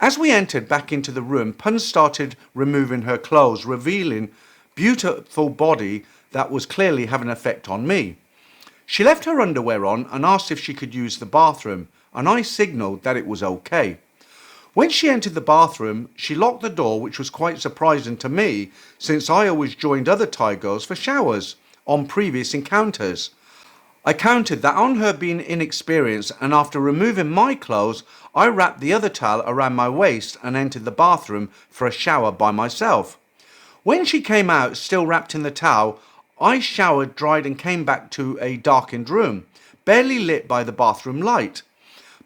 As we entered back into the room, Pun started removing her clothes, revealing beautiful body that was clearly having an effect on me. She left her underwear on and asked if she could use the bathroom, and I signalled that it was okay. When she entered the bathroom, she locked the door, which was quite surprising to me since I always joined other Thai girls for showers on previous encounters. I counted that on her being inexperienced, and after removing my clothes, I wrapped the other towel around my waist and entered the bathroom for a shower by myself. When she came out, still wrapped in the towel, I showered, dried, and came back to a darkened room, barely lit by the bathroom light.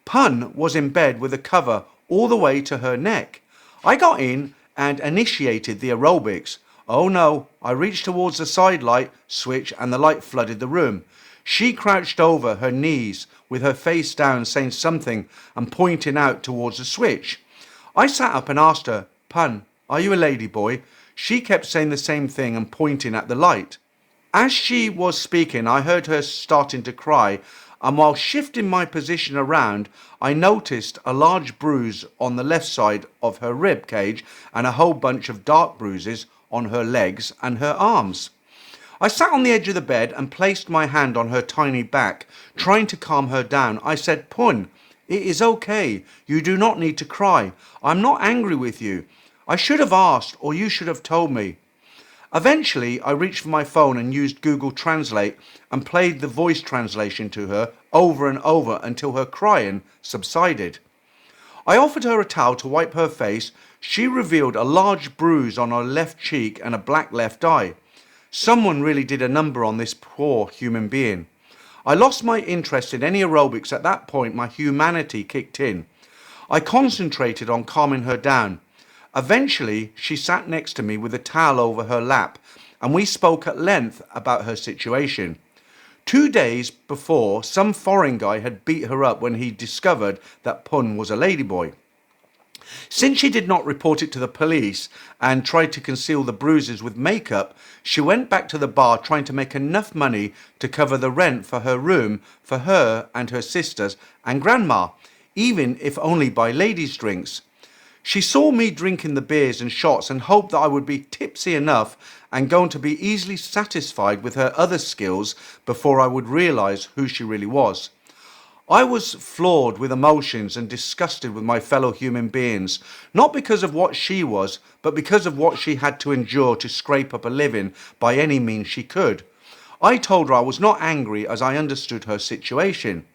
Pun was in bed with a cover all the way to her neck. I got in and initiated the aerobics. Oh no, I reached towards the side light switch and the light flooded the room. She crouched over her knees with her face down, saying something and pointing out towards the switch. I sat up and asked her, "Pun, are you a ladyboy?" She kept saying the same thing and pointing at the light. As she was speaking, I heard her starting to cry, and while shifting my position around, I noticed a large bruise on the left side of her rib cage and a whole bunch of dark bruises on her legs and her arms. I sat on the edge of the bed and placed my hand on her tiny back, trying to calm her down. I said, "Pun, it is okay. You do not need to cry. I'm not angry with you. I should have asked, or you should have told me." Eventually, I reached for my phone and used Google Translate and played the voice translation to her over and over until her crying subsided. I offered her a towel to wipe her face. She revealed a large bruise on her left cheek and a black left eye. Someone really did a number on this poor human being. I lost my interest in any aerobics at that point. My humanity kicked in. I concentrated on calming her down. Eventually, she sat next to me with a towel over her lap, and we spoke at length about her situation. 2 days before, some foreign guy had beat her up when he discovered that Pun was a ladyboy. Since she did not report it to the police and tried to conceal the bruises with makeup, she went back to the bar trying to make enough money to cover the rent for her room for her and her sisters and grandma, even if only by ladies' drinks. She saw me drinking the beers and shots and hoped that I would be tipsy enough and going to be easily satisfied with her other skills before I would realise who she really was. I was floored with emotions and disgusted with my fellow human beings, not because of what she was, but because of what she had to endure to scrape up a living by any means she could. I told her I was not angry as I understood her situation.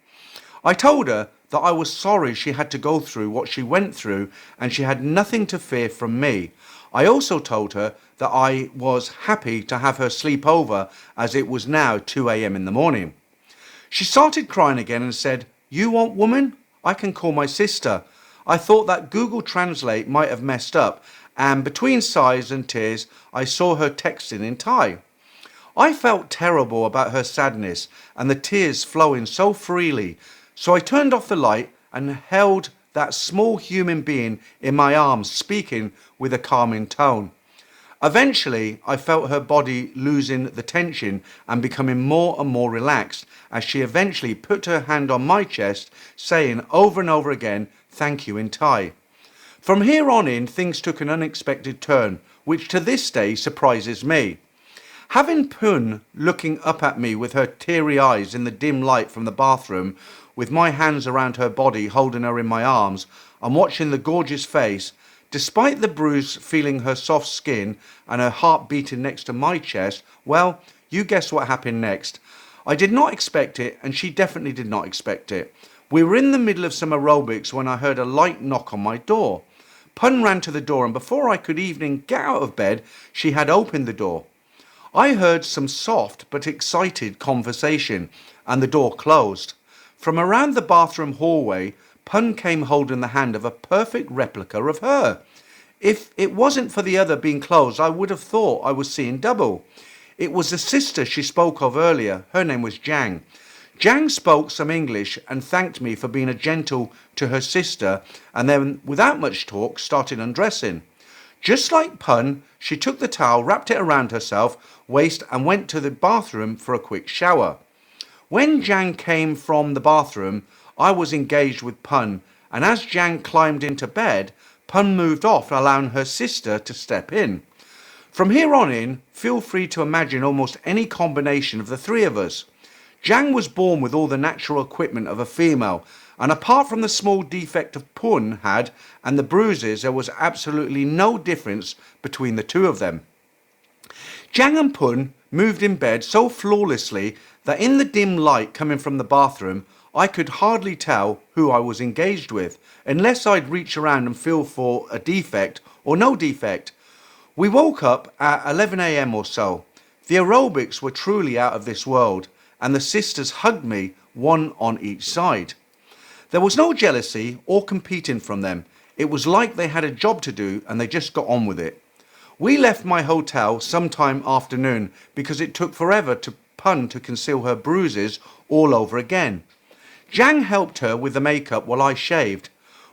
I told her that I was sorry she had to go through what she went through and she had nothing to fear from me. I also told her that I was happy to have her sleep over as it was now 2 a.m. in the morning. She started crying again and said, "You want woman? I can call my sister." I thought that Google Translate might have messed up, and between sighs and tears, I saw her texting in Thai. I felt terrible about her sadness and the tears flowing so freely, so I turned off the light and held that small human being in my arms, speaking with a calming tone. Eventually, I felt her body losing the tension and becoming more and more relaxed as she eventually put her hand on my chest, saying over and over again, "Thank you" in Thai. From here on in, things took an unexpected turn, which to this day surprises me. Having Pun looking up at me with her teary eyes in the dim light from the bathroom, with my hands around her body holding her in my arms and watching the gorgeous face, despite the bruise feeling her soft skin and her heart beating next to my chest, well, you guess what happened next. I did not expect it, and she definitely did not expect it. We were in the middle of some aerobics when I heard a light knock on my door. Pun ran to the door, and before I could even get out of bed, she had opened the door. I heard some soft but excited conversation, and the door closed. From around the bathroom hallway, Pun came holding the hand of a perfect replica of her. If it wasn't for the other being closed, I would have thought I was seeing double. It was the sister she spoke of earlier. Her name was Jang. Jang spoke some English and thanked me for being gentle to her sister, and then, without much talk, started undressing. Just like Pun, she took the towel, wrapped it around herself, waist, and went to the bathroom for a quick shower. When Jang came from the bathroom, I was engaged with Pun, and as Jang climbed into bed, Pun moved off, allowing her sister to step in. From here on in, feel free to imagine almost any combination of the three of us. Jang was born with all the natural equipment of a female, and apart from the small defect of Pun had and the bruises, there was absolutely no difference between the two of them. Jang and Pun moved in bed so flawlessly that in the dim light coming from the bathroom, I could hardly tell who I was engaged with, unless I'd reach around and feel for a defect or no defect. We woke up at 11 a.m. or so. The aerobics were truly out of this world, and the sisters hugged me, one on each side. There was no jealousy or competing from them. It was like they had a job to do and they just got on with it. We left my hotel sometime afternoon because it took forever to Pun to conceal her bruises all over again. Jang helped her with the makeup while I shaved.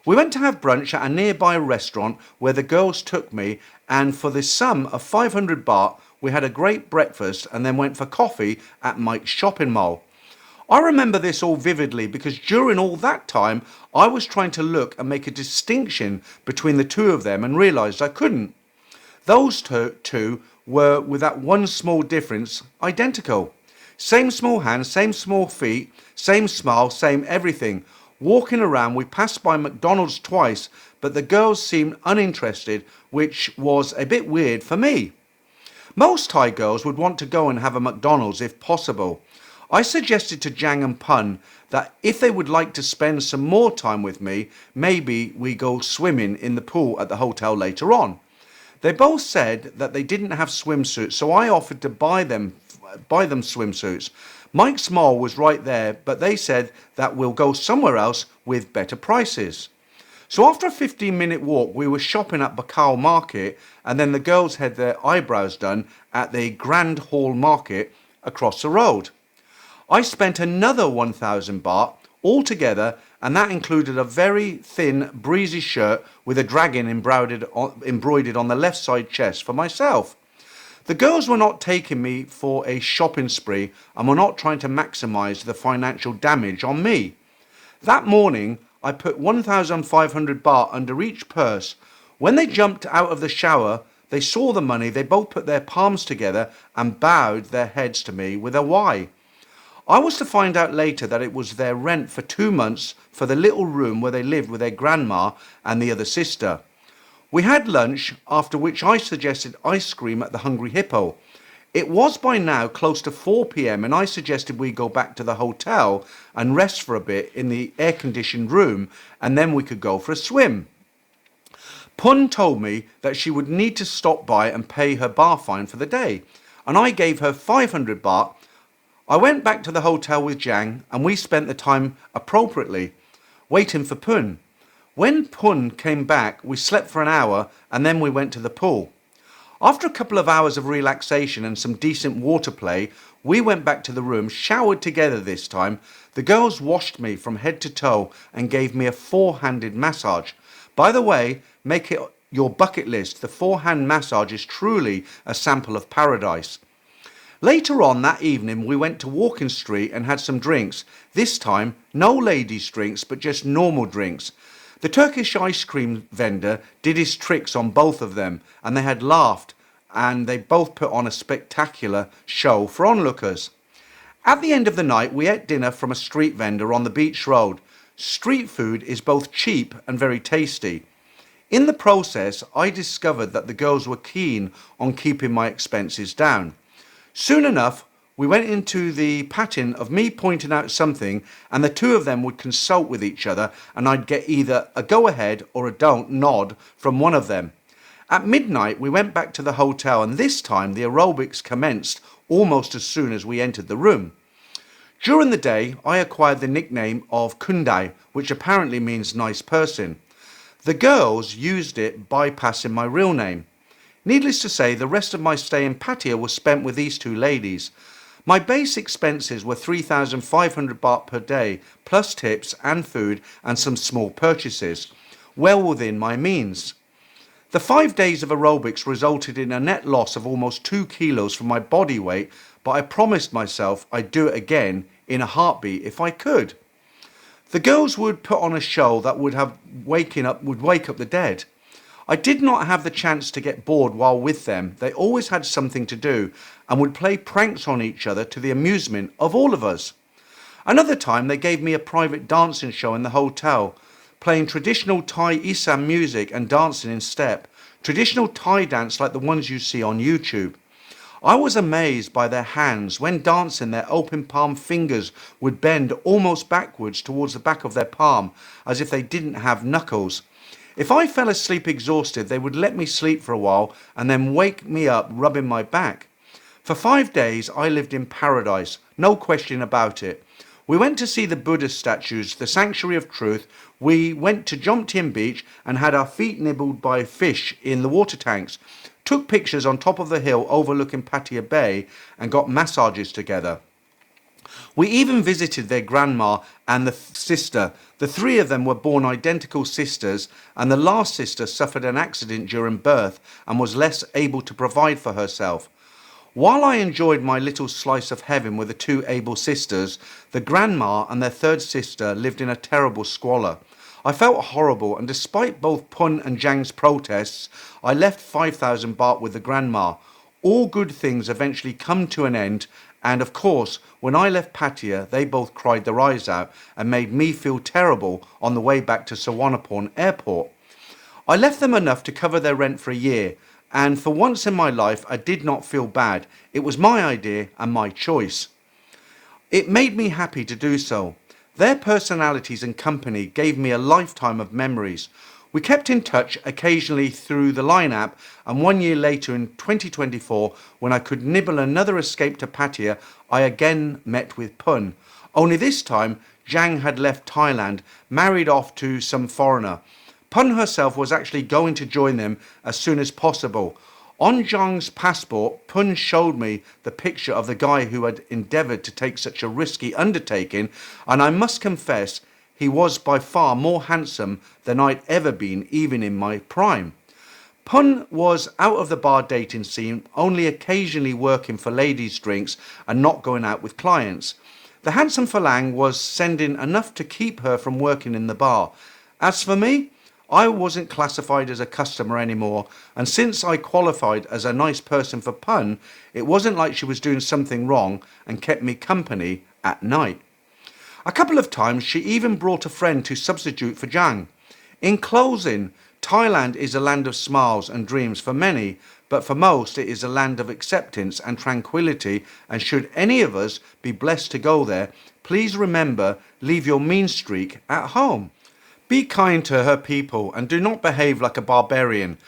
We went to have brunch at a nearby restaurant where the girls took me, and for the sum of 500 baht, we had a great breakfast and then went for coffee at Mike's shopping mall. I remember this all vividly because during all that time, I was trying to look and make a distinction between the two of them and realised I couldn't. Those two were, with that one small difference, identical. Same small hands, same small feet, same smile, same everything. Walking around, we passed by McDonald's twice, but the girls seemed uninterested, which was a bit weird for me. Most Thai girls would want to go and have a McDonald's if possible. I suggested to Jang and Pun that if they would like to spend some more time with me, maybe we go swimming in the pool at the hotel later on. They both said that they didn't have swimsuits, so I offered to buy them swimsuits. Mike's Mall was right there, but they said that we'll go somewhere else with better prices. So after a 15-minute walk, we were shopping at Bacau Market, and then the girls had their eyebrows done at the Grand Hall Market across the road. I spent another 1,000 baht altogether, and that included a very thin, breezy shirt with a dragon embroidered on the left side chest for myself. The girls were not taking me for a shopping spree and were not trying to maximise the financial damage on me. That morning, I put 1,500 baht under each purse. When they jumped out of the shower, they saw the money, they both put their palms together and bowed their heads to me with a Y. I was to find out later that it was their rent for 2 months for the little room where they lived with their grandma and the other sister. We had lunch, after which I suggested ice cream at the Hungry Hippo. It was by now close to 4 p.m. and I suggested we go back to the hotel and rest for a bit in the air-conditioned room, and then we could go for a swim. Pun told me that she would need to stop by and pay her bar fine for the day, and I gave her 500 baht. I went back to the hotel with Jang and we spent the time appropriately, waiting for Pun. When Pun came back, we slept for an hour and then we went to the pool. After a couple of hours of relaxation and some decent water play, we went back to the room, showered together this time. The girls washed me from head to toe and gave me a 4-handed massage. By the way, make it your bucket list. The 4-hand massage is truly a sample of paradise. Later on that evening, we went to Walking Street and had some drinks. This time, no ladies' drinks, but just normal drinks. The Turkish ice cream vendor did his tricks on both of them, and they had laughed, and they both put on a spectacular show for onlookers. At the end of the night, we ate dinner from a street vendor on the beach road. Street food is both cheap and very tasty. In the process, I discovered that the girls were keen on keeping my expenses down. Soon enough, we went into the pattern of me pointing out something and the two of them would consult with each other, and I'd get either a go ahead or a don't nod from one of them. At midnight, we went back to the hotel, and this time the aerobics commenced almost as soon as we entered the room. During the day, I acquired the nickname of Kundai, which apparently means nice person. The girls used it bypassing my real name. Needless to say, the rest of my stay in Pattaya was spent with these two ladies. My base expenses were 3,500 baht per day, plus tips and food and some small purchases, well within my means. The 5 days of aerobics resulted in a net loss of almost 2 kilos from my body weight, but I promised myself I'd do it again in a heartbeat if I could. The girls would put on a show that would wake up the dead. I did not have the chance to get bored while with them. They always had something to do and would play pranks on each other to the amusement of all of us. Another time they gave me a private dancing show in the hotel, playing traditional Thai Isam music and dancing in step, traditional Thai dance like the ones you see on YouTube. I was amazed by their hands. When dancing, their open palm fingers would bend almost backwards towards the back of their palm, as if they didn't have knuckles. If I fell asleep exhausted, they would let me sleep for a while and then wake me up rubbing my back. For 5 days, I lived in paradise, no question about it. We went to see the Buddhist statues, the Sanctuary of Truth. We went to Jomtien Beach and had our feet nibbled by fish in the water tanks. Took pictures on top of the hill overlooking Pattaya Bay and got massages together. We even visited their grandma and the sister. The three of them were born identical sisters, and the last sister suffered an accident during birth and was less able to provide for herself. While I enjoyed my little slice of heaven with the two able sisters, the grandma and their third sister lived in a terrible squalor. I felt horrible, and despite both Pun and Jang's protests, I left 5,000 baht with the grandma. All good things eventually come to an end, and of course, when I left Pattaya, they both cried their eyes out and made me feel terrible on the way back to Suvarnabhumi airport. I left them enough to cover their rent for a year, and for once in my life, I did not feel bad. It was my idea and my choice. It made me happy to do so. Their personalities and company gave me a lifetime of memories. We kept in touch occasionally through the Line app, and 1 year later in 2024, when I could nibble another escape to Pattaya, I again met with Pun. Only this time, Jang had left Thailand, married off to some foreigner. Pun herself was actually going to join them as soon as possible. On Jang's passport, Pun showed me the picture of the guy who had endeavoured to take such a risky undertaking, and I must confess, he was by far more handsome than I'd ever been, even in my prime. Pun was out of the bar dating scene, only occasionally working for ladies' drinks and not going out with clients. The handsome Falang was sending enough to keep her from working in the bar. As for me, I wasn't classified as a customer anymore, and since I qualified as a nice person for Pun, it wasn't like she was doing something wrong and kept me company at night. A couple of times she even brought a friend to substitute for Jang. In closing, Thailand is a land of smiles and dreams for many, but for most it is a land of acceptance and tranquility, and should any of us be blessed to go there, please remember, leave your mean streak at home. Be kind to her people and do not behave like a barbarian.